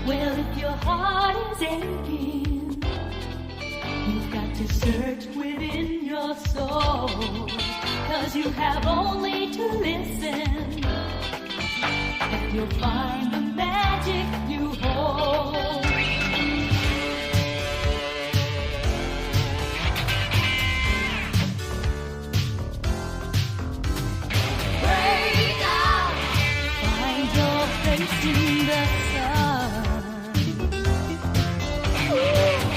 Well, if your heart is aching, you've got to search within your soul, 'cause you have only to listen, and you'll find the magic you hold. Break out, find your face in the sun.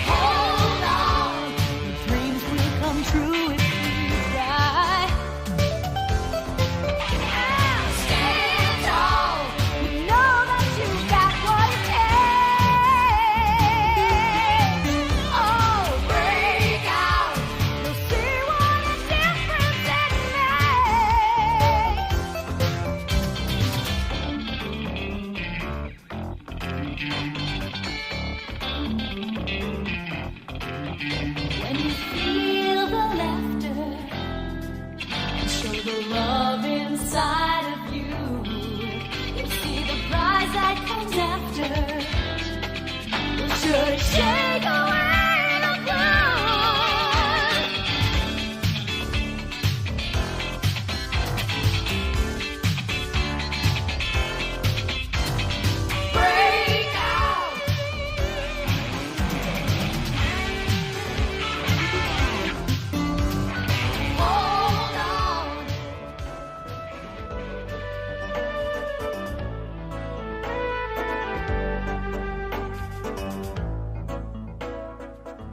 Hold on, your dreams will come true if you try. Stand tall, you know that you've got what it takes. Oh, break out, you'll see what a difference it When you feel the laughter and show the love inside of you, you'll see the prize that comes after. You'll surely shake away the gloom. Break out. Hold on.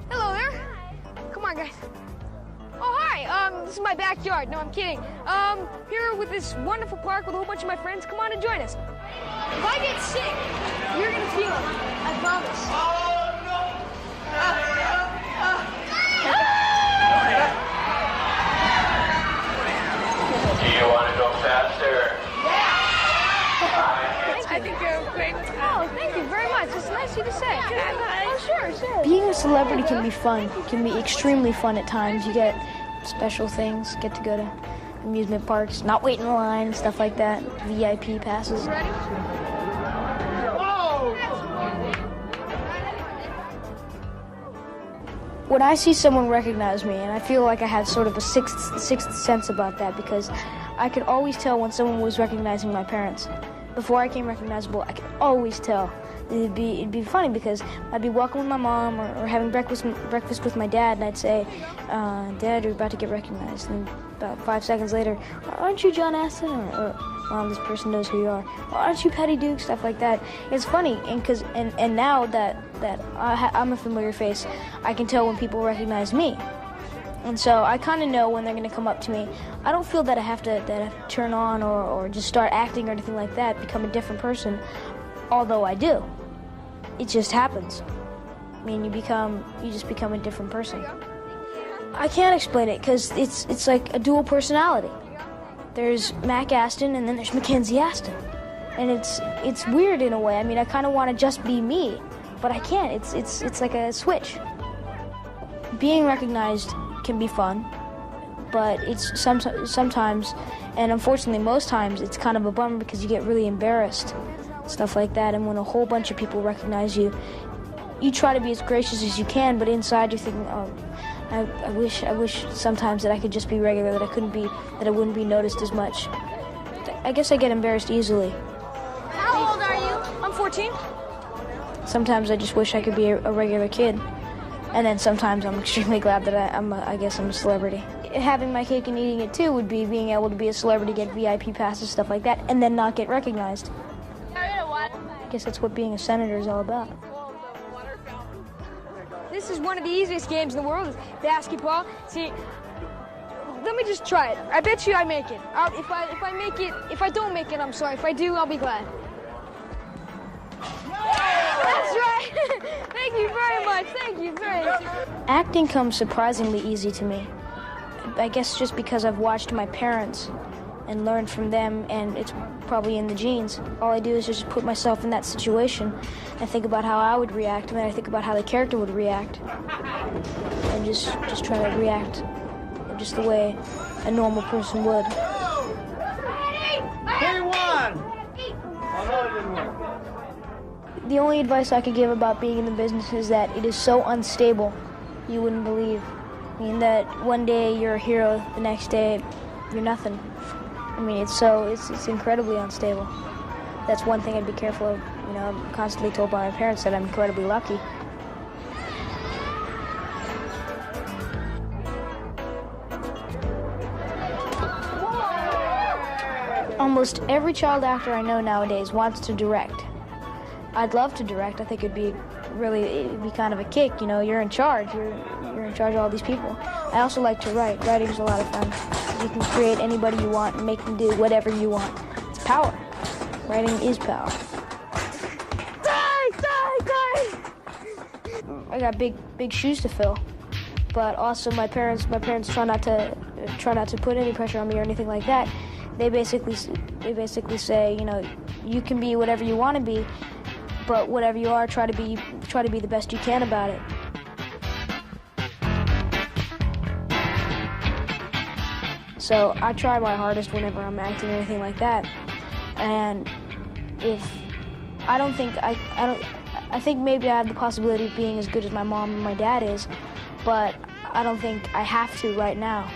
Hello there. Come on, guys. Oh, hi. This is my backyard. No, I'm kidding. Here with this wonderful park with a whole bunch of my friends. Come on and join us. If I get sick, you're gonna feel it. I promise. Do you want to go faster? I think you're great. Oh, thank you very much. It's nice of you to say. Oh, sure, sure. Being a celebrity can be fun. Can be extremely fun at times. You get special things, get to go to amusement parks, not wait in line, and stuff like that. VIP passes. Ready? When I see someone recognize me, and I feel like I have sort of a sixth sense about that, because I could always tell when someone was recognizing my parents. Before I became recognizable, I could always tell. It'd be funny because I'd be walking with my mom or having breakfast with my dad, and I'd say, "Dad, you're about to get recognized." And about 5 seconds later, "Aren't you John Astin?" Or "Mom, this person knows who you are." "Aren't you Patty Duke?" Stuff like that. It's funny, and now that I'm a familiar face, I can tell when people recognize me. And so I kind of know when they're going to come up to me. I don't feel that I have to turn on or just start acting or anything like that, become a different person, although I do. It just happens. I mean, you just become a different person. I can't explain it because it's like a dual personality. There's Mac Astin and then there's Mackenzie Astin. And it's weird in a way. I mean, I kind of want to just be me, but I can't. It's like a switch. Being recognized can be fun, but it's sometimes, and unfortunately most times, it's kind of a bummer because you get really embarrassed, stuff like that. And when a whole bunch of people recognize you, you try to be as gracious as you can, but inside you're thinking, "Oh, I wish sometimes that I could just be regular, that I wouldn't be noticed as much." I guess I get embarrassed easily. How old are you? I'm 14. Sometimes I just wish I could be a regular kid. And then sometimes I'm extremely glad that I guess I'm a celebrity. Having my cake and eating it too would be being able to be a celebrity, get VIP passes, stuff like that, and then not get recognized. I guess that's what being a senator is all about. This is one of the easiest games in the world, is basketball. See, let me just try it. I bet you I make it. If I don't make it, I'm sorry. If I do, I'll be glad. That's right. Thank you very much. Thank you very much. Acting comes surprisingly easy to me. I guess just because I've watched my parents and learned from them, and it's probably in the genes. All I do is just put myself in that situation and think about how I would react, and then I think about how the character would react, and just try to react just the way a normal person would. The only advice I could give about being in the business is that it is so unstable, you wouldn't believe. I mean, that one day you're a hero, the next day you're nothing. I mean, it's incredibly unstable. That's one thing I'd be careful of. You know, I'm constantly told by my parents that I'm incredibly lucky. Almost every child actor I know nowadays wants to direct. I'd love to direct. I think it'd be kind of a kick. You know, you're in charge. You're in charge of all these people. I also like to write. Writing's a lot of fun. You can create anybody you want and make them do whatever you want. It's power. Writing is power. I got big shoes to fill, but also my parents try not to put any pressure on me or anything like that. They basically say, you know, you can be whatever you want to be, but whatever you are, try to be the best you can about it. So I try my hardest whenever I'm acting or anything like that. And I think maybe I have the possibility of being as good as my mom and my dad is, but I don't think I have to right now.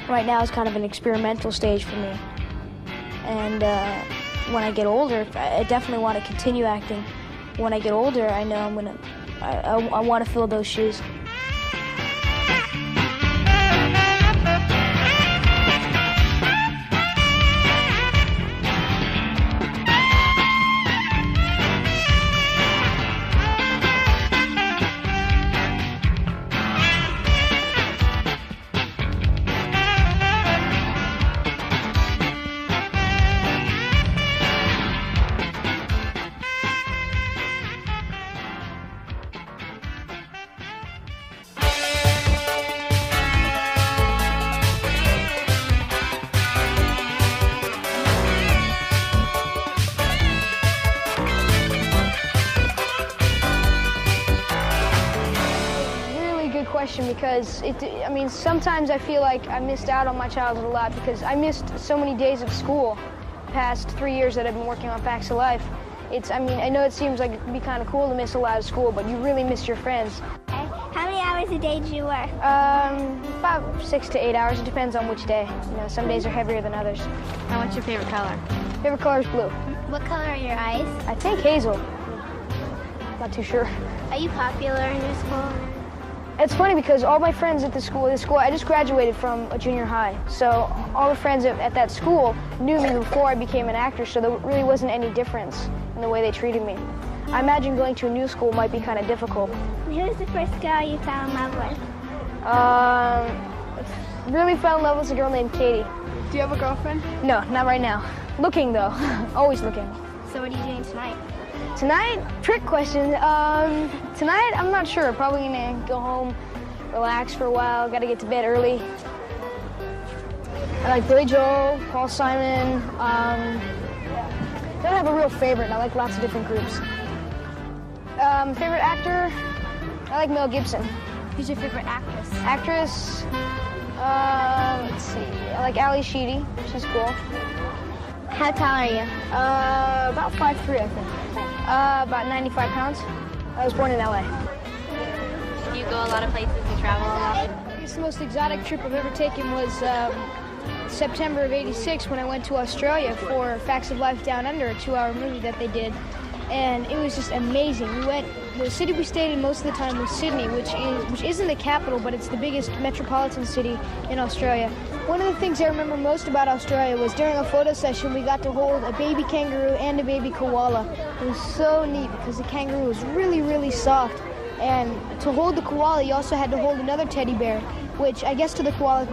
Right now is kind of an experimental stage for me. And when I get older, I definitely want to continue acting. When I get older, I know I want to fill those shoes. Because sometimes I feel like I missed out on my childhood a lot because I missed so many days of school past 3 years that I've been working on Facts of Life. I know it seems like it'd be kind of cool to miss a lot of school, but you really miss your friends. How many hours a day do you work? About 6 to 8 hours. It depends on which day. You know, some days are heavier than others. And what's your favorite color? Favorite color is blue. What color are your eyes? I think hazel. Not too sure. Are you popular in your school? It's funny because all my friends at this school, I just graduated from a junior high. So all the friends at that school knew me before I became an actor, so there really wasn't any difference in the way they treated me. I imagine going to a new school might be kind of difficult. Who was the first girl you fell in love with? Really fell in love with a girl named Katie. Do you have a girlfriend? No, not right now. Looking though, always looking. So what are you doing tonight? Tonight, trick question. Tonight, I'm not sure. Probably gonna go home, relax for a while. Gotta get to bed early. I like Billy Joel, Paul Simon. Don't have a real favorite. I like lots of different groups. Favorite actor? I like Mel Gibson. Who's your favorite actress? Actress? Let's see. I like Ali Sheedy. She's cool. How tall are you? About 5'3", I think. About 95 pounds. I was born in LA. Do you go a lot of places and travel a lot? I guess the most exotic trip I've ever taken was September of '86 when I went to Australia for Facts of Life Down Under, a 2-hour movie that they did. And it was just amazing. The city we stayed in most of the time was Sydney, which isn't the capital, but it's the biggest metropolitan city in Australia. One of the things I remember most about Australia was during a photo session, we got to hold a baby kangaroo and a baby koala. It was so neat because the kangaroo was really, really soft. And to hold the koala, you also had to hold another teddy bear, which I guess to the koala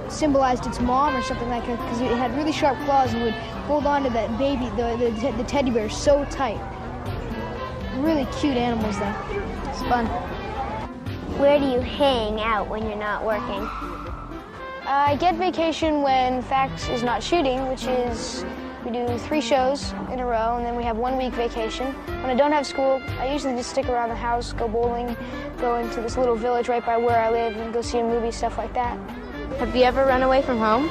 symbolized its mom or something like that, because it had really sharp claws and would hold on to that baby, the teddy bear, so tight. Really cute animals, though. It's fun. Where do you hang out when you're not working? I get vacation when Facts is not shooting, which is we do 3 shows in a row, and then we have 1 week vacation. When I don't have school, I usually just stick around the house, go bowling, go into this little village right by where I live, and go see a movie, stuff like that. Have you ever run away from home?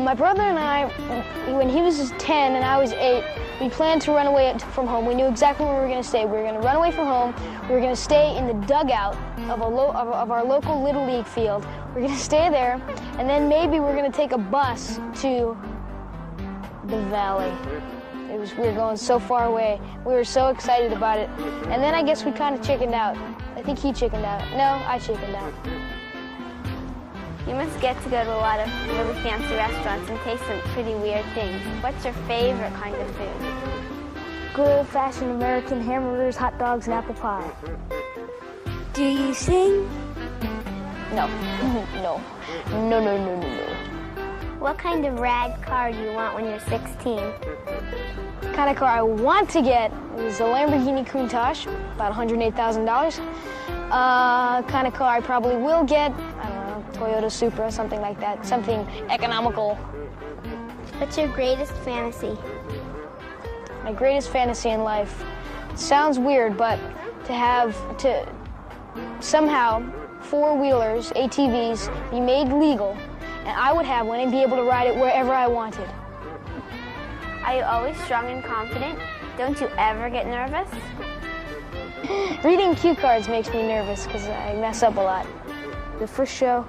My brother and I, when he was 10 and I was 8, we planned to run away from home. We knew exactly where we were going to stay. We were going to run away from home. We were going to stay in the dugout of our local Little League field. We were going to stay there, and then maybe we were going to take a bus to the valley. We were going so far away. We were so excited about it. And then I guess we kind of chickened out. I think he chickened out. No, I chickened out. You must get to go to a lot of really fancy restaurants and taste some pretty weird things. What's your favorite kind of food? Good old-fashioned American hamburgers, hot dogs, and apple pie. Do you sing? No. No. No. What kind of rad car do you want when you're 16? The kind of car I want to get is a Lamborghini Countach, about $108,000. Kind of car I probably will get, I don't know, Toyota Supra, something like that, something economical. What's your greatest fantasy? My greatest fantasy in life. It sounds weird, but to somehow 4-wheelers, ATVs, be made legal, and I would have one and be able to ride it wherever I wanted. Are you always strong and confident? Don't you ever get nervous? Reading cue cards makes me nervous because I mess up a lot. The first show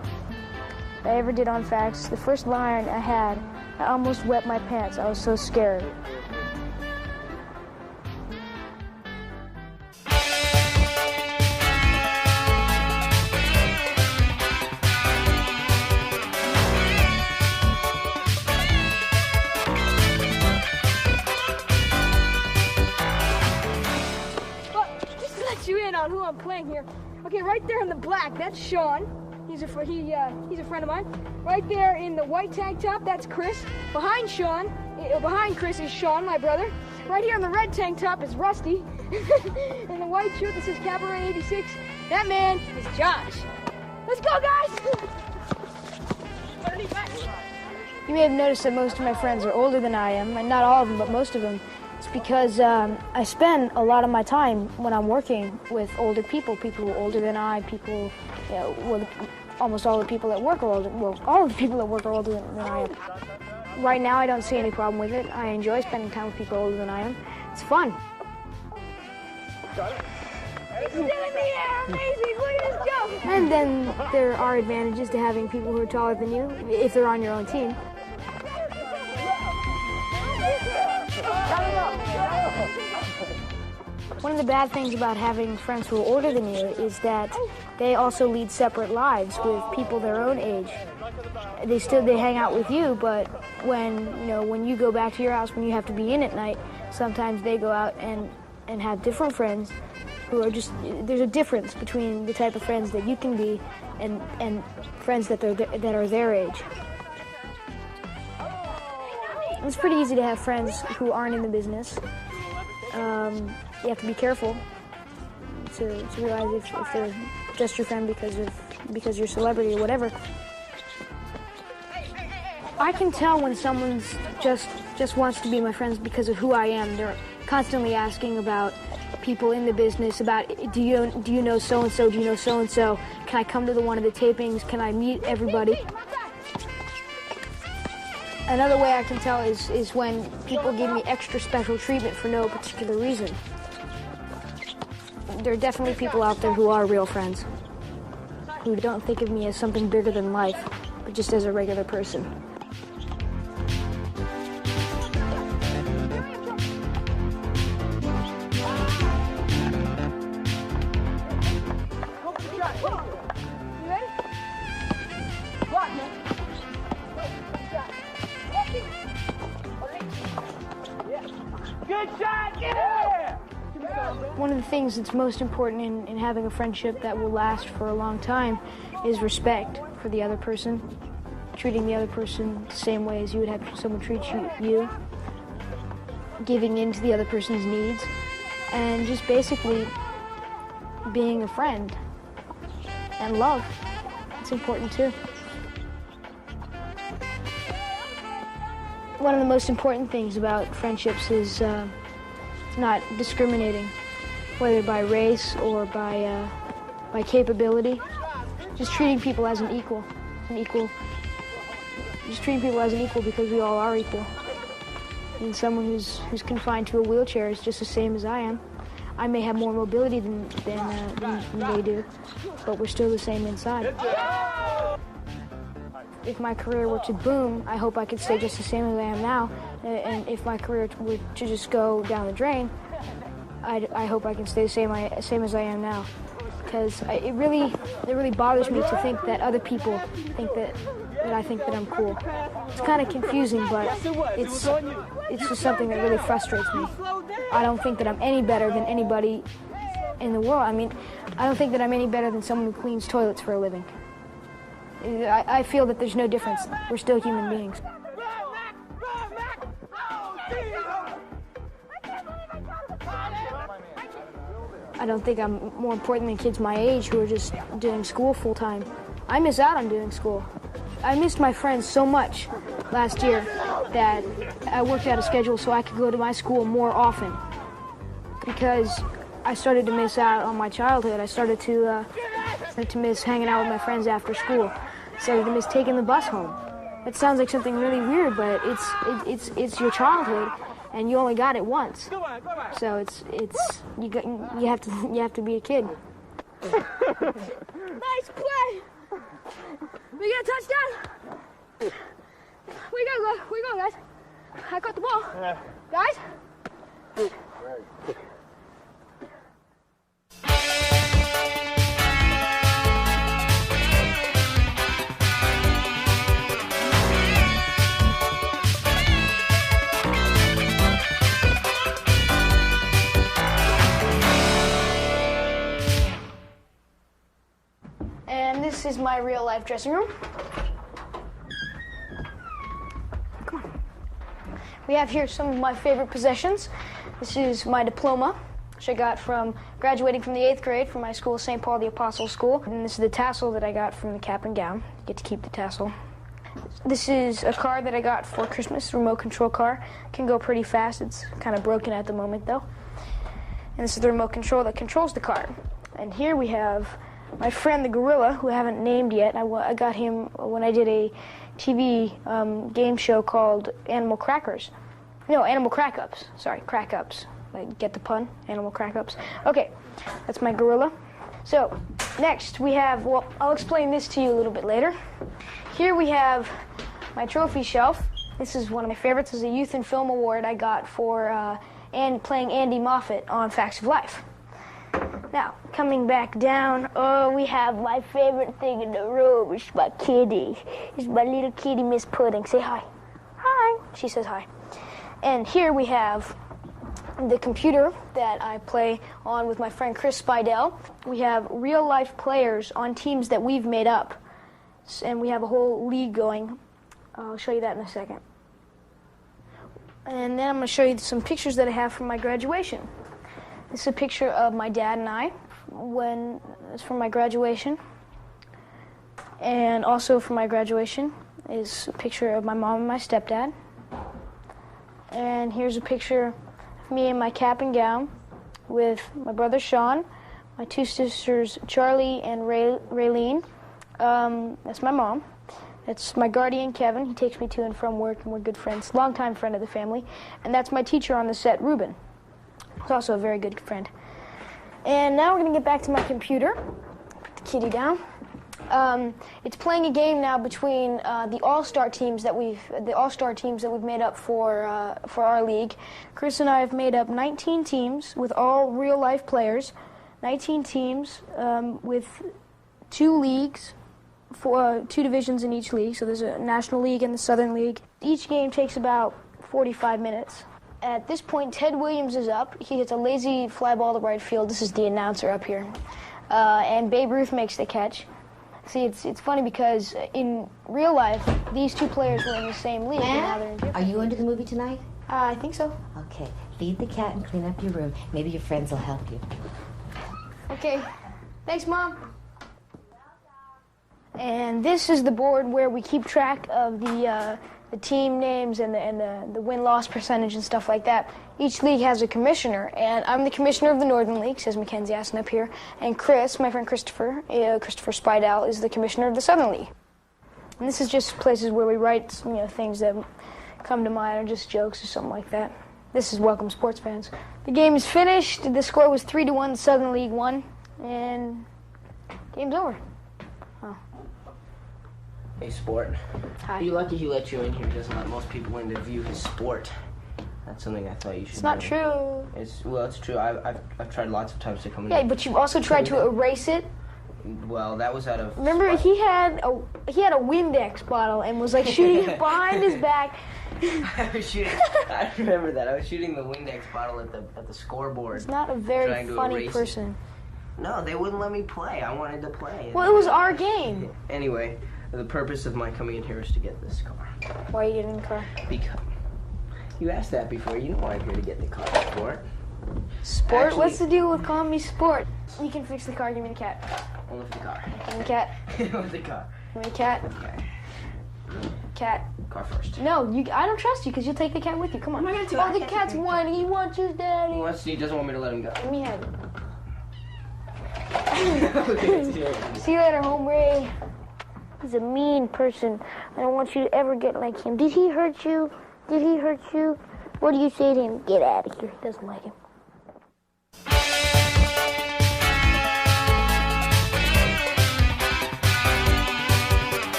I ever did on Facts, the first line I had, I almost wet my pants. I was so scared. On who I'm playing here. Okay, right there in the black, that's Sean. He's a friend of mine. Right there in the white tank top, that's Chris. Behind Chris is Sean, my brother. Right here in the red tank top is Rusty. In the white shirt that says Cabaret 86, that man is Josh. Let's go, guys! You may have noticed that most of my friends are older than I am, and not all of them, but most of them. It's because I spend a lot of my time when I'm working with older people who are older than I, almost all the people at work are older. Well, all of the people at work are older than I am. Right now, I don't see any problem with it. I enjoy spending time with people older than I am. It's fun. He's still in the air! Amazing! Look at this jump! And then there are advantages to having people who are taller than you, if they're on your own team. One of the bad things about having friends who are older than you is that they also lead separate lives with people their own age. They hang out with you, but when you go back to your house, when you have to be in at night, sometimes they go out and have different friends who are there's a difference between the type of friends that you can be and friends that are their age. It's pretty easy to have friends who aren't in the business. You have to be careful to realize if they're just your friend because you're a celebrity or whatever. I can tell when someone's just wants to be my friends because of who I am. They're constantly asking about people in the business, about do you know so and so? Do you know so and so? Can I come to one of the tapings? Can I meet everybody? Another way I can tell is when people give me extra special treatment for no particular reason. There are definitely people out there who are real friends, who don't think of me as something bigger than life, but just as a regular person. One of the things that's most important in having a friendship that will last for a long time is respect for the other person, treating the other person the same way as you would have someone treat you, giving in to the other person's needs, and just basically being a friend. And love, it's important too. One of the most important things about friendships is not discriminating, whether by race or by capability. Just treating people as an equal. Just treating people as an equal because we all are equal. And someone who's confined to a wheelchair is just the same as I am. I may have more mobility than they do, but we're still the same inside. If my career were to boom, I hope I could stay just the same as I am now. And if my career were to just go down the drain, I hope I can stay the same as I am now. Because it really bothers me to think that other people think that I think that I'm cool. It's kind of confusing, but it's just something that really frustrates me. I don't think that I'm any better than anybody in the world. I mean, I don't think that I'm any better than someone who cleans toilets for a living. I feel that there's no difference. We're still human beings. I don't think I'm more important than kids my age who are just doing school full time. I miss out on doing school. I missed my friends so much last year that I worked out a schedule so I could go to my school more often, because I started to miss out on my childhood. I started to miss hanging out with my friends after school. I started to miss taking the bus home. That sounds like something really weird, but it's your childhood, and you only got it once. So you have to be a kid. Nice play. We got a touchdown. We go, guys. I got the ball. Guys. And this is my real life dressing room. Come on. We have here some of my favorite possessions. This is my diploma, which I got from graduating from the 8th grade from my school, St. Paul the Apostle School. And this is the tassel that I got from the cap and gown. You get to keep the tassel. This is a car that I got for Christmas, a remote control car. It can go pretty fast. It's kind of broken at the moment, though. And this is the remote control that controls the car. And here we have my friend the gorilla, who I haven't named yet. I got him when I did a TV game show called Animal Crackers. No, Animal Crack-Ups. Sorry, Crack-Ups. Like, get the pun? Animal Crack-Ups. Okay, that's my gorilla. So, next we have, well, I'll explain this to you a little bit later. Here we have my trophy shelf. This is one of my favorites. This is a Youth and Film Award I got for playing Andy Moffat on Facts of Life. Now, coming back down, we have my favorite thing in the room. It's my kitty. It's my little kitty, Miss Pudding. Say hi. Hi. She says hi. And here we have the computer that I play on with my friend Chris Spidell. We have real-life players on teams that we've made up. And we have a whole league going. I'll show you that in a second. And then I'm going to show you some pictures that I have from my graduation. This is a picture of my dad and I when it's from my graduation. And also from my graduation is a picture of my mom and my stepdad. And here's a picture of me in my cap and gown with my brother Sean, my two sisters Charlie and Raylene. That's my mom. That's my guardian, Kevin. He takes me to and from work, and we're good friends. Longtime friend of the family. And that's my teacher on the set, Ruben. He's also a very good friend. And now we're going to get back to my computer. Put the kitty down. It's playing a game now between the all-star teams that we've made up for our league. Chris and I have made up 19 teams with all real-life players. 19 teams with 2 leagues, for 2 divisions in each league. So there's a National League and the Southern League. Each game takes about 45 minutes. At this point, Ted Williams is up. He hits a lazy fly ball to right field. This is the announcer up here. And Babe Ruth makes the catch. See, it's funny because in real life, these 2 players were in the same league. And now they're in different. Are you into the movie tonight? I think so. Okay. Feed the cat and clean up your room. Maybe your friends will help you. Okay. Thanks, Mom. And this is the board where we keep track of the team names and the win-loss percentage and stuff like that. Each league has a commissioner, and I'm the commissioner of the Northern League, says Mackenzie Astin up here, and Chris, my friend Christopher Spidell, is the commissioner of the Southern League. And this is just places where we write things that come to mind, or just jokes or something like that. This is welcome, sports fans. The game is finished. The score was 3-1. The Southern League won, and game's over. Oh. Hey, Sport. Hi. You're lucky he let you in here. He doesn't let most people in to view his sport. That's something I thought you should It's not know. true. It's true. I've tried lots of times to come in. Yeah, but you also tried to erase it. Well, that was out of. Remember, he had a Windex bottle and was like shooting it behind his back. I was shooting. I remember that. I was shooting the Windex bottle at the scoreboard. He's not a very trying to funny erase person. it. No, they wouldn't let me play. I wanted to play. Well, it was our game. Anyway, the purpose of my coming in here is to get this car. Why are you getting in the car? Because you asked that before. You know why I'm here to get the car, Sport. Sport? Actually, What's the deal with calling me Sport? You can fix the car. Give me the cat. only for the car. Give me the cat. With the car. Give me the cat. Okay. Cat. Car first. No, I don't trust you because you'll take the cat with you. Come on. I'm not gonna take Oh, the the cat. cat's whining. He wants his daddy. He doesn't want me to let him go. Let me have it. Okay, See you later, hombre. He's a mean person. I don't want you to ever get like him. Did he hurt you? Did he hurt you? What do you say to him? Get out of here. He doesn't like him.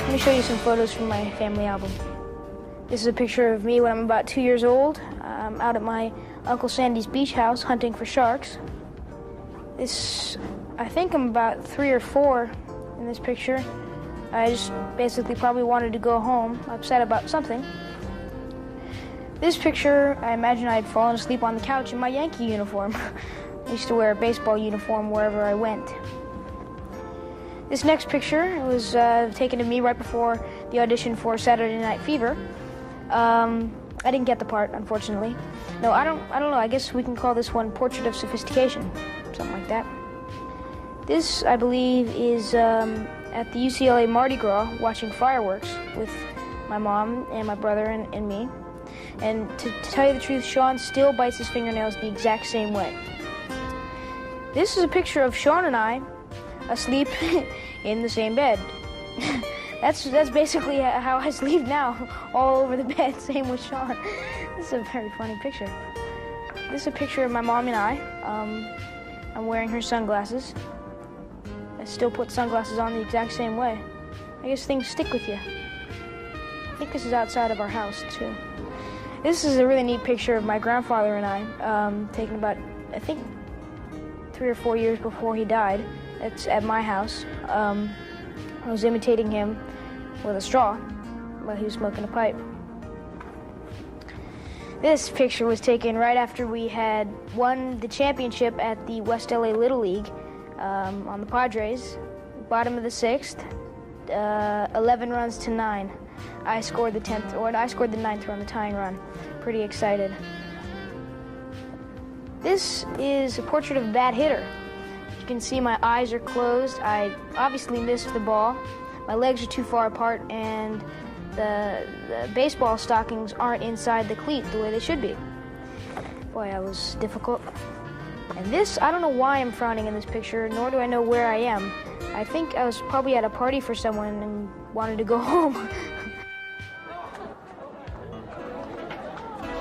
Let me show you some photos from my family album. This is a picture of me when I'm about 2 years old. I'm out at my Uncle Sandy's beach house hunting for sharks. I think I'm about 3 or 4 in this picture. I just basically probably wanted to go home, upset about something. This picture, I imagine I had fallen asleep on the couch in my Yankee uniform. I used to wear a baseball uniform wherever I went. This next picture was taken of me right before the audition for Saturday Night Fever. I didn't get the part, unfortunately. No, I don't know. I guess we can call this one Portrait of Sophistication, something like that. This, I believe, is at the UCLA Mardi Gras watching fireworks with my mom and my brother and me. And to tell you the truth, Sean still bites his fingernails the exact same way. This is a picture of Sean and I asleep in the same bed. That's basically how I sleep now, all over the bed, same with Sean. This is a very funny picture. This is a picture of my mom and I. I'm wearing her sunglasses. I still put sunglasses on the exact same way. I guess things stick with you. I think this is outside of our house, too. This is a really neat picture of my grandfather and I, taken about, I think, 3 or 4 years before he died. It's at my house. I was imitating him with a straw while he was smoking a pipe. This picture was taken right after we had won the championship at the West LA Little League on the Padres, bottom of the 6th, 11 runs to 9. I scored the 9th run, the tying run. Pretty excited. This is a portrait of a bad hitter. You can see my eyes are closed. I obviously missed the ball. My legs are too far apart, and the baseball stockings aren't inside the cleat the way they should be. Boy, that was difficult. And this, I don't know why I'm frowning in this picture, nor do I know where I am. I think I was probably at a party for someone and wanted to go home.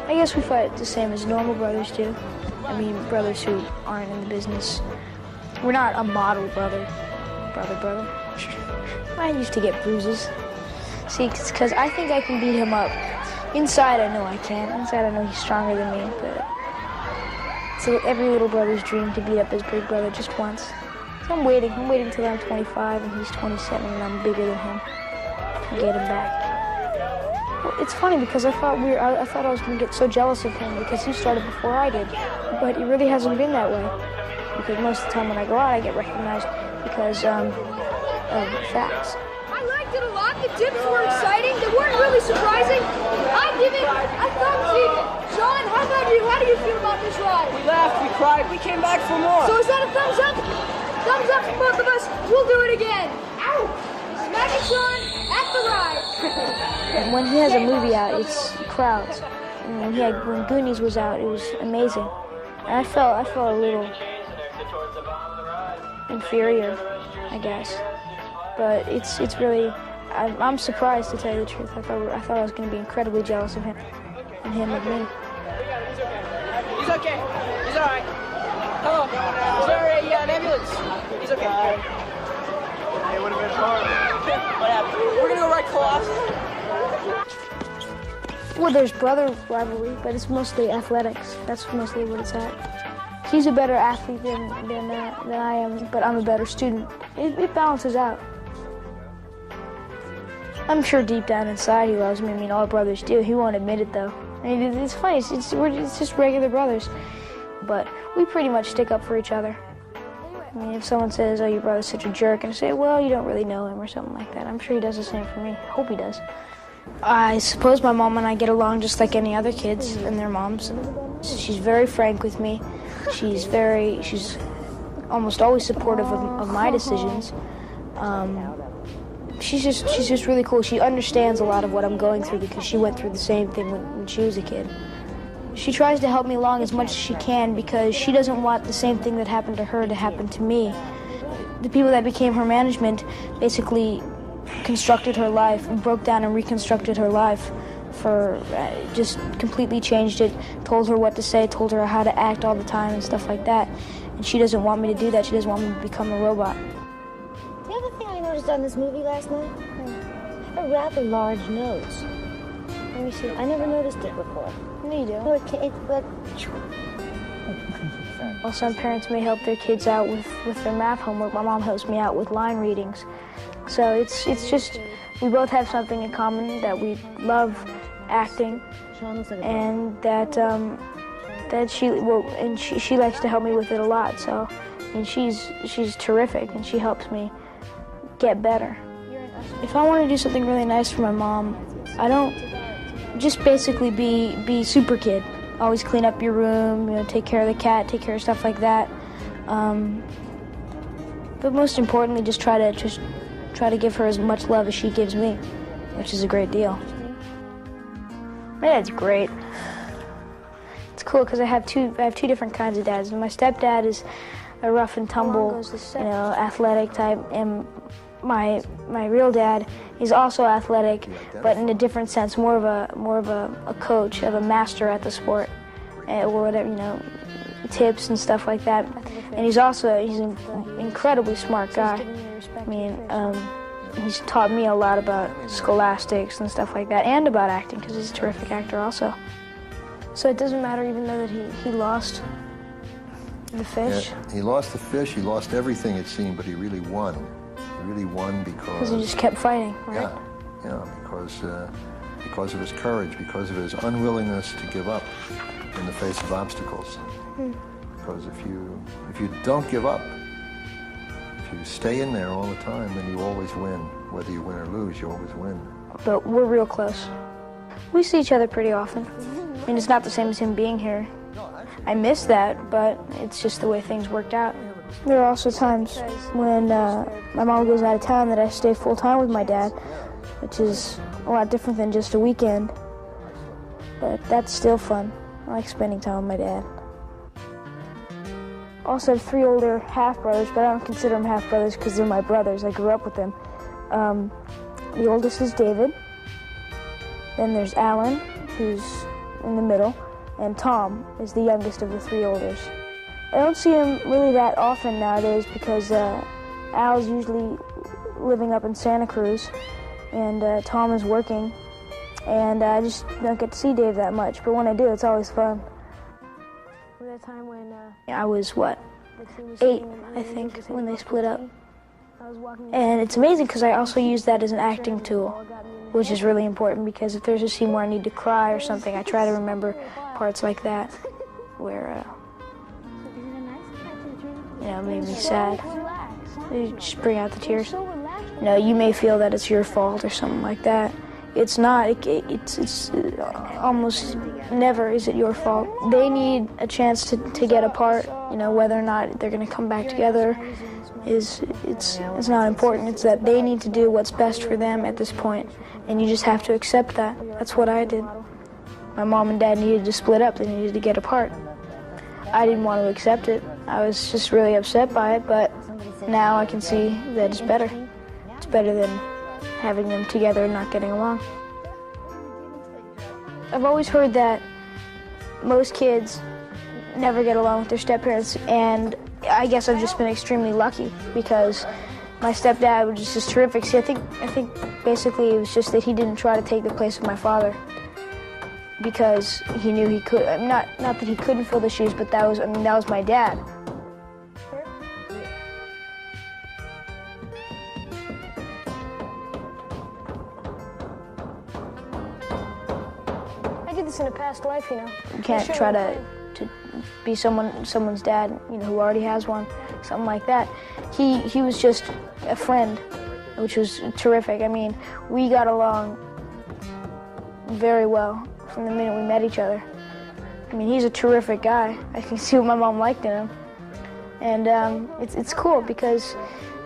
I guess we fight the same as normal brothers do. I mean, brothers who aren't in the business. We're not a model brother. I used to get bruises. See, it's because I think I can beat him up. Inside, I know I can't. Inside, I know he's stronger than me, but it's every little brother's dream to beat up his big brother just once. So I'm waiting till I'm 25 and he's 27 and I'm bigger than him to get him back. Well, it's funny because I thought I was going to get so jealous of him because he started before I did, but it really hasn't been that way. Because most of the time when I go out, I get recognized because of facts. I liked it a lot. The tips were exciting. They weren't really surprising. I thumbs it. Sean, how about you? How do you feel about this ride? We laughed, we cried, we came back for more. So is that a thumbs up? Thumbs up from both of us. We'll do it again. Ow! This is Mac and Sean at the ride. And when he has a movie out, it's crowds. And when Goonies was out, it was amazing. And I felt a little inferior, I guess. But it's really, I'm surprised to tell you the truth. I thought I was going to be incredibly jealous of him and him of me. He's okay. He's all right. Hello. Is there an ambulance? He's okay. It would have been hard. What happened? We're going to go ride Colossus. Well, there's brother rivalry, but it's mostly athletics. That's mostly what it's at. He's a better athlete than I am, but I'm a better student. It balances out. I'm sure deep down inside he loves me. I mean, all brothers do. He won't admit it, though. I mean, it's funny. It's just regular brothers. But we pretty much stick up for each other. I mean, if someone says, oh, your brother's such a jerk, and I say, well, you don't really know him or something like that, I'm sure he does the same for me. I hope he does. I suppose my mom and I get along just like any other kids and their moms. She's very frank with me. She's almost always supportive of my decisions. She's just really cool. She understands a lot of what I'm going through because she went through the same thing when she was a kid. She tries to help me along as much as she can because she doesn't want the same thing that happened to her to happen to me. The people that became her management basically constructed her life and broke down and reconstructed her life just completely changed it, told her what to say, told her how to act all the time and stuff like that. And she doesn't want me to do that. She doesn't want me to become a robot. The other thing I noticed on this movie last night, a rather large nose. Let me see. I never noticed it before. No, you do. No, but Well, some parents may help their kids out with their math homework. My mom helps me out with line readings. So it's just, we both have something in common, that we love acting, and that she likes to help me with it a lot. So, and she's terrific, and she helps me get better. If I want to do something really nice for my mom, I don't just basically be super kid. Always clean up your room, take care of the cat, take care of stuff like that. But most importantly, just try to give her as much love as she gives me, which is a great deal. My dad's great. It's cool because I have two different kinds of dads. My stepdad is a rough and tumble, athletic type, and my real dad is also athletic, but in a different sense, more of a coach, of a master at the sport, or whatever, tips and stuff like that. And he's an incredibly smart guy. I mean, he's taught me a lot about scholastics and stuff like that, and about acting, because he's a terrific actor also. So it doesn't matter, even though that he lost the fish. Yeah, he lost the fish, he lost everything it seemed, but he really won. He really won because he just kept fighting, right? Yeah, because of his courage, because of his unwillingness to give up in the face of obstacles. Because if you don't give up, if you stay in there all the time, then you always win. Whether you win or lose, you always win. But we're real close. We see each other pretty often. I mean, it's not the same as him being here. I miss that, but it's just the way things worked out. There are also times when my mom goes out of town that I stay full-time with my dad, which is a lot different than just a weekend. But that's still fun. I like spending time with my dad. also have 3 older half-brothers, but I don't consider them half-brothers because they're my brothers. I grew up with them. The oldest is David. Then there's Alan, who's in the middle, and Tom is the youngest of the 3 olders. I don't see him really that often nowadays because Al's usually living up in Santa Cruz, and Tom is working, and I just don't get to see Dave that much. But when I do, it's always fun. At a time when I was, 8, I think, when they split up. And it's amazing because I also use that as an acting tool, which is really important because if there's a scene where I need to cry or something, I try to remember parts like that where, made me sad. You just bring out the tears. You may feel that it's your fault or something like that. It's not. It's almost never is it your fault. They need a chance to get apart. Whether or not they're going to come back together it's not important. It's that they need to do what's best for them at this point, and you just have to accept that. That's what I did. My mom and dad needed to split up. They needed to get apart. I didn't want to accept it. I was just really upset by it, but now I can see that it's better. It's better than having them together and not getting along. I've always heard that most kids never get along with their step-parents, and I guess I've just been extremely lucky because my stepdad was just terrific. See, I think basically it was just that he didn't try to take the place of my father because he knew he could. Not that he couldn't fill the shoes, but that was my dad. I did this in a past life, You can't try to be someone's dad, who already has one, something like that. He was just a friend, which was terrific. I mean, we got along very well from the minute we met each other. I mean, he's a terrific guy. I can see what my mom liked in him. And it's cool because,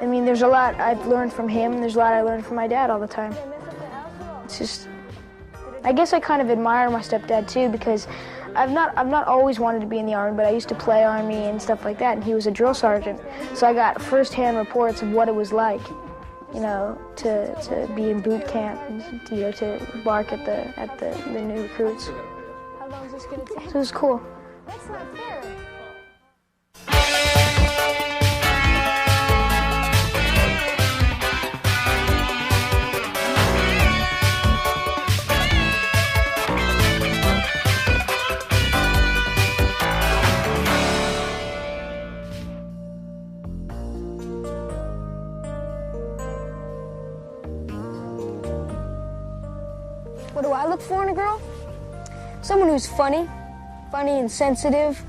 I mean, there's a lot I've learned from him, and there's a lot I learned from my dad all the time. It's just, I guess I kind of admire my stepdad too because I've not always wanted to be in the Army, but I used to play Army and stuff like that, and he was a drill sergeant. So I got first-hand reports of what it was like, to be in boot camp and, to bark at the new recruits. How long is this going to take? So it was cool. That's not fair. What do I look for in a girl? Someone who's funny and sensitive,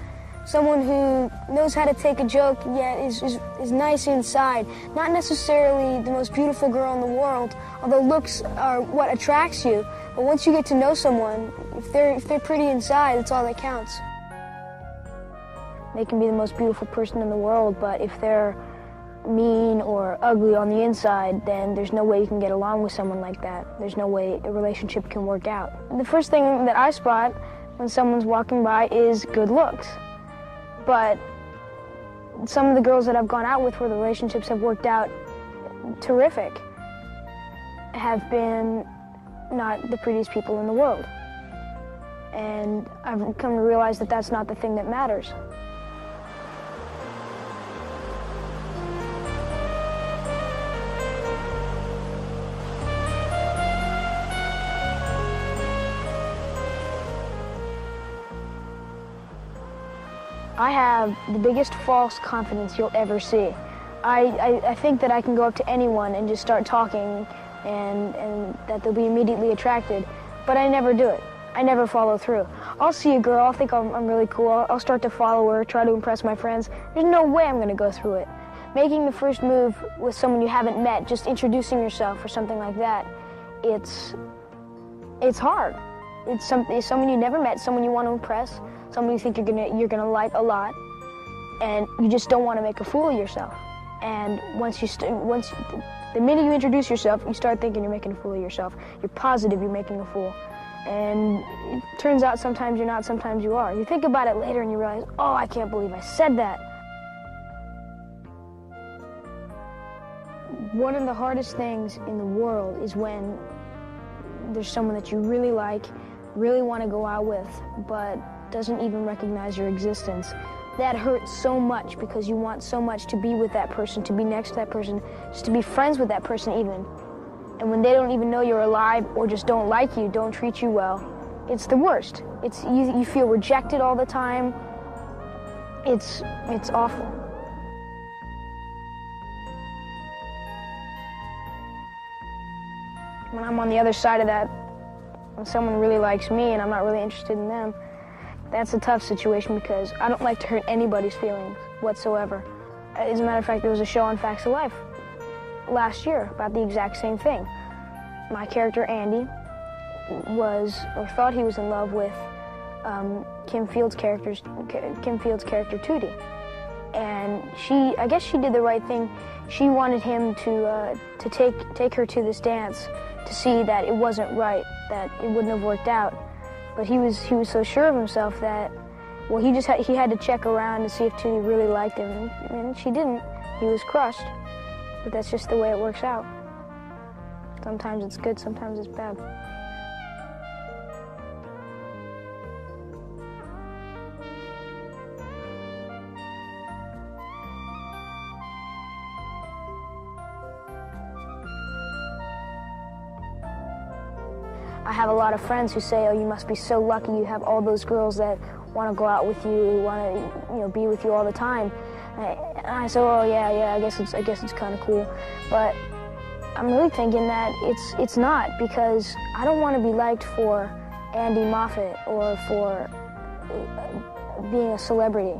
someone who knows how to take a joke yet is nice inside. Not necessarily the most beautiful girl in the world, although looks are what attracts you. But once you get to know someone, if they're pretty inside, that's all that counts. They can be the most beautiful person in the world, but if they're mean or ugly on the inside, then there's no way you can get along with someone like that. There's no way a relationship can work out. The first thing that I spot when someone's walking by is good looks. But some of the girls that I've gone out with where the relationships have worked out terrific have been not the prettiest people in the world. And I've come to realize that that's not the thing that matters. I have the biggest false confidence you'll ever see. I think that I can go up to anyone and just start talking and that they'll be immediately attracted, but I never do it. I never follow through. I'll see a girl, I'll think I'm really cool, I'll start to follow her, try to impress my friends. There's no way I'm gonna go through it. Making the first move with someone you haven't met, just introducing yourself or something like that, it's hard. It's someone you never met, someone you want to impress, someone you think you're gonna like a lot, and you just don't want to make a fool of yourself. And the minute you introduce yourself, you start thinking you're making a fool of yourself. You're positive you're making a fool, and it turns out sometimes you're not, sometimes you are. You think about it later and you realize, oh, I can't believe I said that. One of the hardest things in the world is when there's someone that you really like, really want to go out with, but doesn't even recognize your existence. That hurts so much because you want so much to be with that person, to be next to that person, just to be friends with that person even. And when they don't even know you're alive or just don't like you, don't treat you well, it's the worst. You feel rejected all the time. It's awful. When I'm on the other side of that, when someone really likes me and I'm not really interested in them, that's a tough situation because I don't like to hurt anybody's feelings whatsoever. As a matter of fact, there was a show on Facts of Life last year about the exact same thing. My character, Andy, thought he was in love with Kim Field's character, Tootie. And I guess she did the right thing. She wanted him to take her to this dance to see that it wasn't right, that it wouldn't have worked out. But he was so sure of himself that, well, he had to check around to see if Tootie really liked him, and she didn't. He was crushed. But that's just the way it works out. Sometimes it's good, sometimes it's bad. I have a lot of friends who say, "Oh, you must be so lucky. You have all those girls that want to go out with you, who want to, be with you all the time." And I say, "Oh, yeah. I guess it's kind of cool." But I'm really thinking that it's not, because I don't want to be liked for Andy Moffat or for being a celebrity.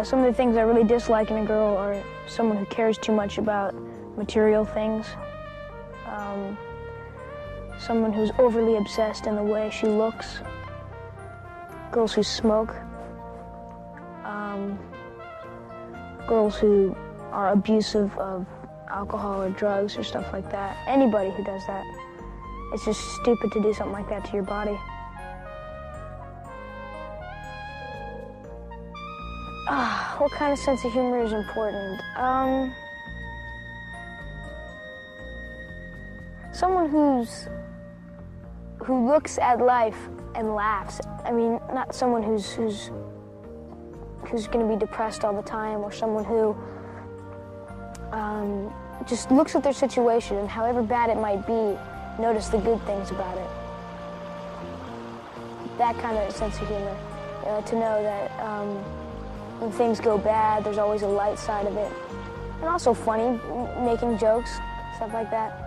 Some of the things I really dislike in a girl are someone who cares too much about material things. Someone who's overly obsessed in the way she looks. Girls who smoke. Girls who are abusive of alcohol or drugs or stuff like that. Anybody who does that. It's just stupid to do something like that to your body. What kind of sense of humor is important? Someone who looks at life and laughs. I mean, not someone who's going to be depressed all the time, or someone who just looks at their situation and however bad it might be, notice the good things about it. That kind of sense of humor. To know that when things go bad, there's always a light side of it. And also funny, making jokes, stuff like that.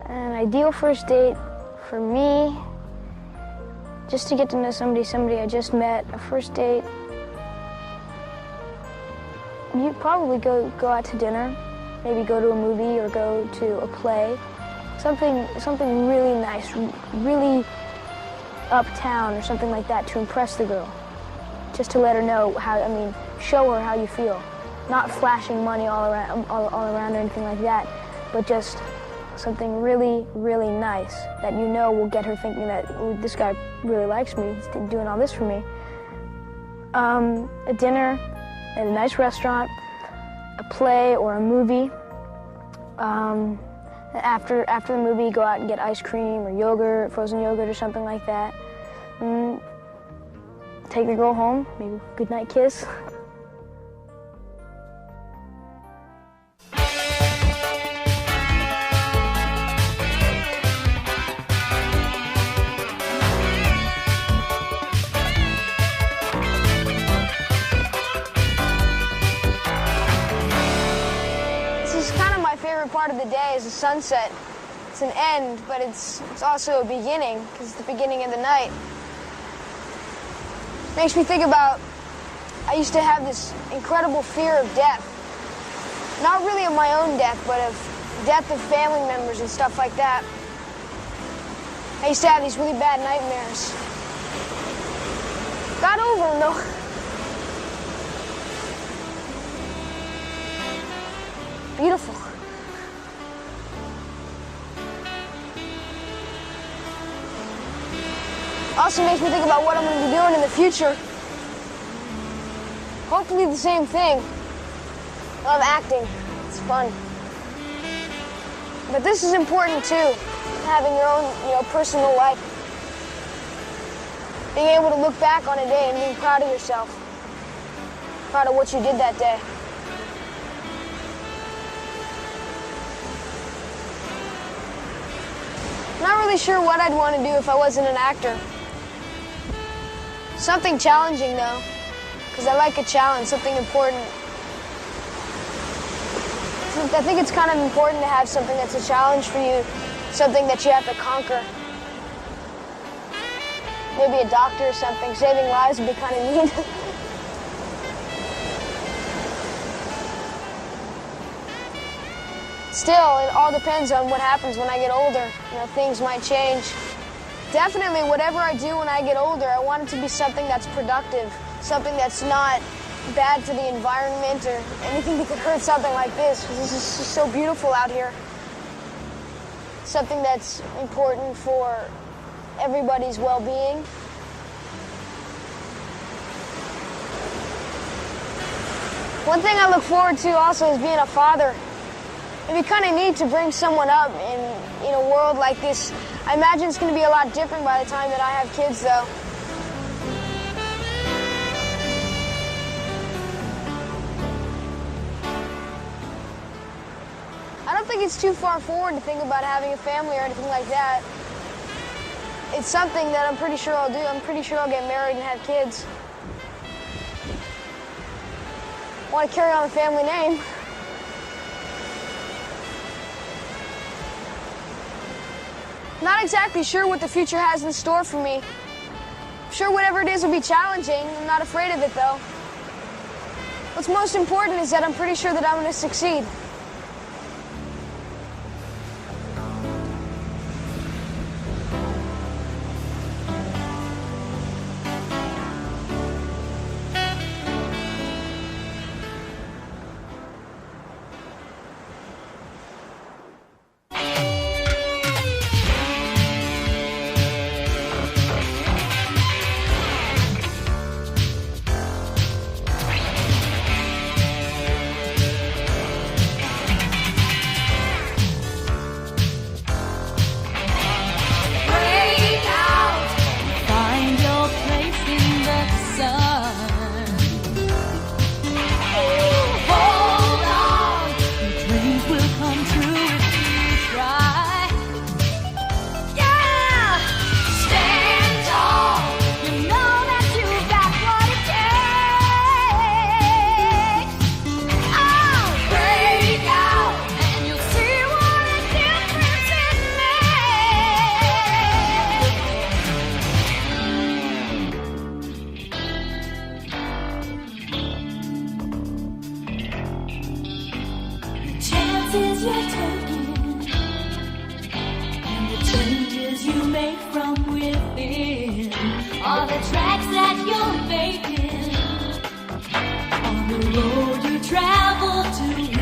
An ideal first date for me, just to get to know somebody I just met, a first date, you'd probably go out to dinner, maybe go to a movie or go to a play, something really nice, really uptown or something like that to impress the girl, just to let her know show her how you feel, not flashing money all around or anything like that, but just something really, really nice that will get her thinking that, "Ooh, this guy really likes me, he's doing all this for me." A dinner at a nice restaurant, a play or a movie. After the movie, go out and get ice cream or yogurt, frozen yogurt or something like that. Take the girl home, maybe a goodnight kiss. Part of the day is the sunset. It's an end, but it's also a beginning, because it's the beginning of the night. Makes me think about, I used to have this incredible fear of death. Not really of my own death, but of death of family members and stuff like that. I used to have these really bad nightmares. Got over them, though. Beautiful. also makes me think about what I'm going to be doing in the future. Hopefully the same thing. I love acting. It's fun. But this is important too, having your own, personal life. Being able to look back on a day and being proud of yourself. Proud of what you did that day. Not really sure what I'd want to do if I wasn't an actor. Something challenging though, because I like a challenge, something important. I think it's kind of important to have something that's a challenge for you, something that you have to conquer. Maybe a doctor or something. Saving lives would be kind of neat. Still, it all depends on what happens when I get older. Things might change. Definitely, whatever I do when I get older, I want it to be something that's productive, something that's not bad for the environment or anything that could hurt something like this. This is just so beautiful out here. Something that's important for everybody's well-being. One thing I look forward to also is being a father. It'd be kind of neat to bring someone up in a world like this. I imagine it's going to be a lot different by the time that I have kids, though. I don't think it's too far forward to think about having a family or anything like that. It's something that I'm pretty sure I'll do. I'm pretty sure I'll get married and have kids. I want to carry on the family name. Not exactly sure what the future has in store for me. I'm sure whatever it is will be challenging. I'm not afraid of it, though. What's most important is that I'm pretty sure that I'm going to succeed. chances you're taking and the changes you make from within are the tracks that you're making on the road you travel to win.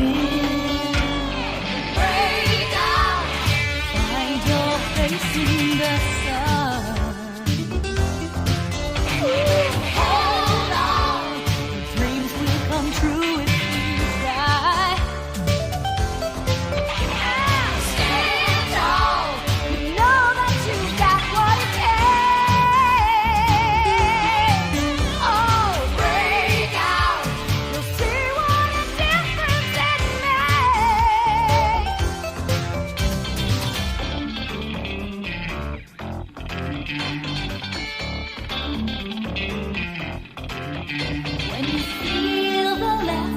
Break out, find your face in the sun. Hold on, your dreams will come true if you try. Stand tall, you know that you've got what it takes. Oh, break out, you'll see what a difference it makes. When you feel the laughter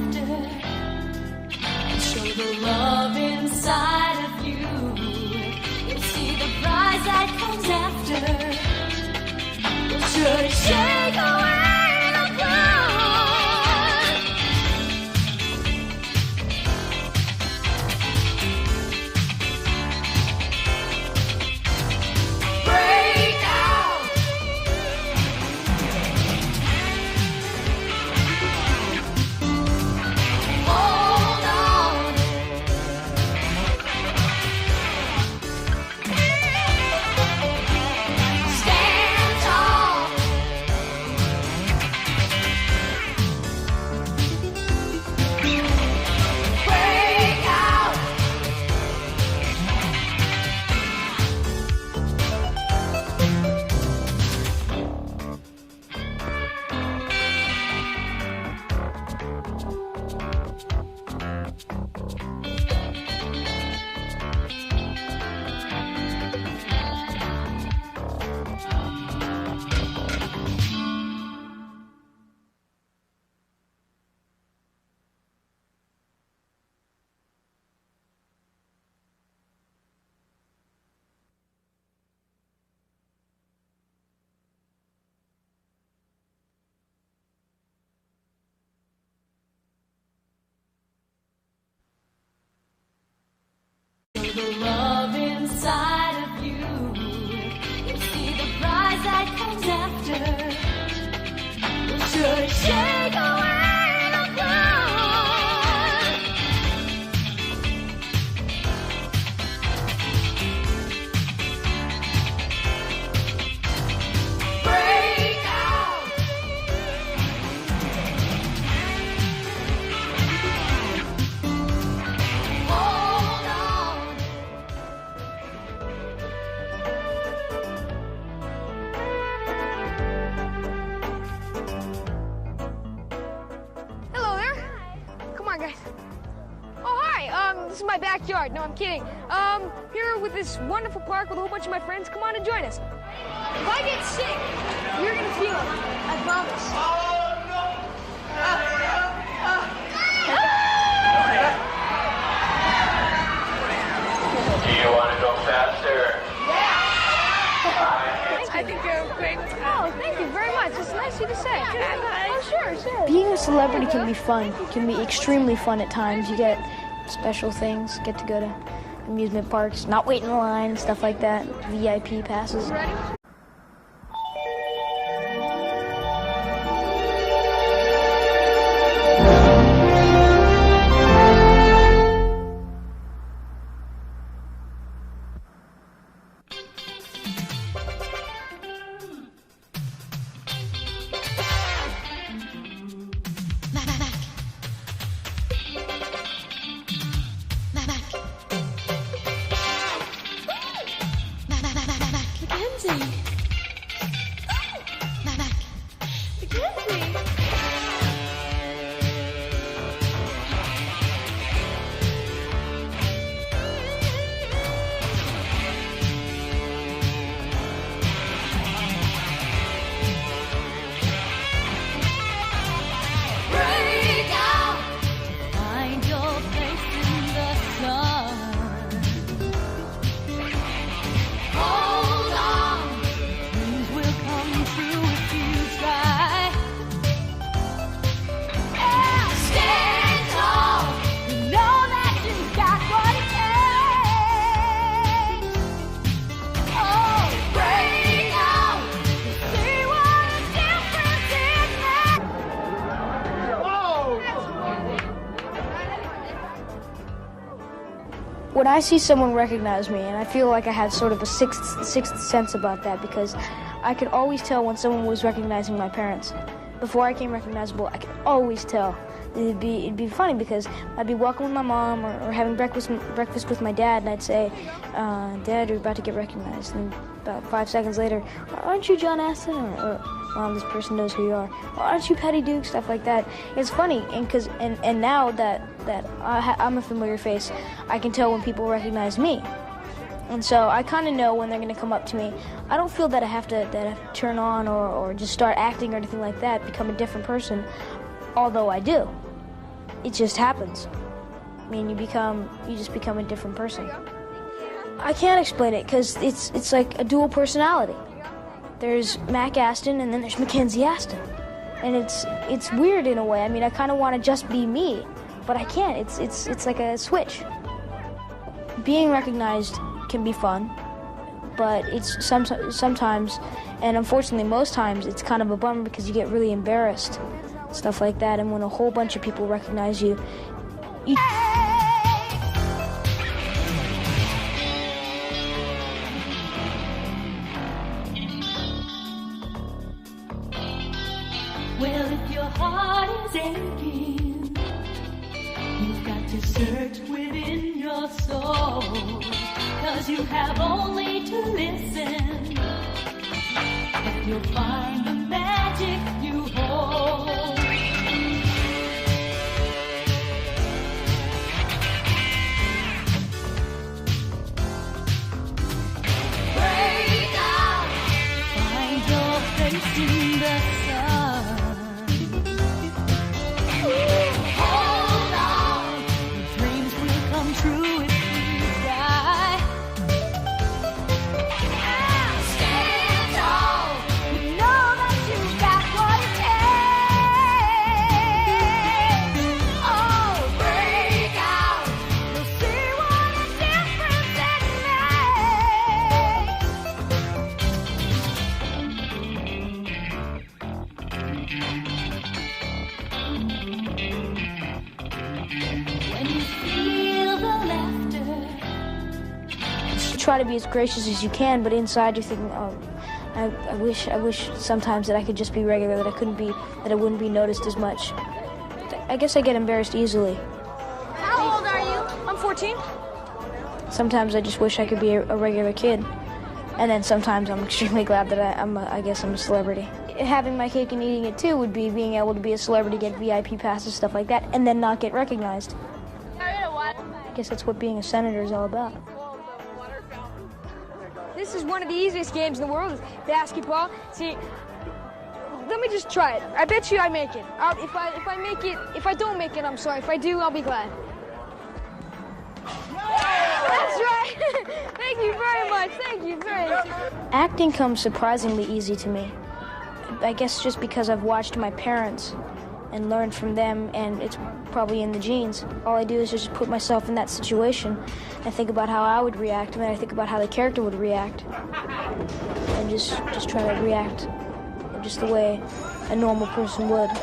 The love inside of you, you see the prize that comes after. Will surely shake away the cloud. Break out. Hold on. Hello there. Come on, guys. Oh, hi. This is my backyard. No, I'm kidding. Here with this wonderful park with a whole bunch of my friends. Come on and join us. If I get sick, you're gonna feel it. I promise. Do you want to go faster? I think you're great. Oh, thank you very much. It's nice of you to say. Oh, sure. Being a celebrity can be fun. Can be extremely fun at times. You get special things. Get to go to amusement parks, not wait in line, stuff like that. VIP passes. Ready? Mackenzie. Mackenzie. Break out. Find your place in the sun. Hold on. Dreams will come true if you try. Stand tall. You know that you've got what it takes. Oh, break out. See what a difference it makes. When I see someone recognize me, and I feel like I have sort of a sixth sense about that, because I could always tell when someone was recognizing my parents. Before I became recognizable, I could always tell. It'd be funny because I'd be walking with my mom or having breakfast with my dad, and I'd say, "Dad, you're about to get recognized." And about 5 seconds later, "Aren't you John Astin?" Or "Mom, this person knows who you are." Or, "Aren't you Petty Duke?" Stuff like that. It's funny, and now that I'm a familiar face, I can tell when people recognize me. And so I kind of know when they're going to come up to me. I don't feel that I have to turn on or just start acting or anything like that, become a different person, although I do. It just happens. I mean, you just become a different person. I can't explain it because it's like a dual personality. There's Mac Astin and then there's Mackenzie Astin. And it's weird in a way. I mean, I kind of want to just be me, but I can't. It's like a switch. Being recognized can be fun, but it's sometimes, and unfortunately most times, it's kind of a bummer because you get really embarrassed, stuff like that. And when a whole bunch of people recognize you, Well, if your heart is aching, you've got to search within your soul, 'cause you have only to listen, and you'll find the magic you hold. try to be as gracious as you can, but inside you're thinking, oh, I wish sometimes that I could just be regular, that I wouldn't be noticed as much. I guess I get embarrassed easily. How old are you? I'm 14. Sometimes I just wish I could be a regular kid. And then sometimes I'm extremely glad that I guess I'm a celebrity. Having my cake and eating it too would be being able to be a celebrity, get VIP passes, stuff like that, and then not get recognized. I guess that's what being a senator is all about. This is one of the easiest games in the world, is basketball. See, let me just try it. I bet you I make it. If I make it, if I don't make it, I'm sorry. If I do, I'll be glad. That's right. Thank you very much. Thank you very much. Acting comes surprisingly easy to me. I guess just because I've watched my parents and learned from them, and it's probably in the genes. All I do is just put myself in that situation and think about how I would react, and then I think about how the character would react, and just try to react just the way a normal person would. He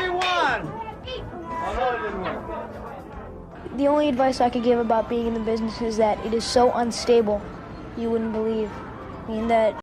won! Oh, no, it didn't win. The only advice I could give about being in the business is that it is so unstable, you wouldn't believe. I mean, that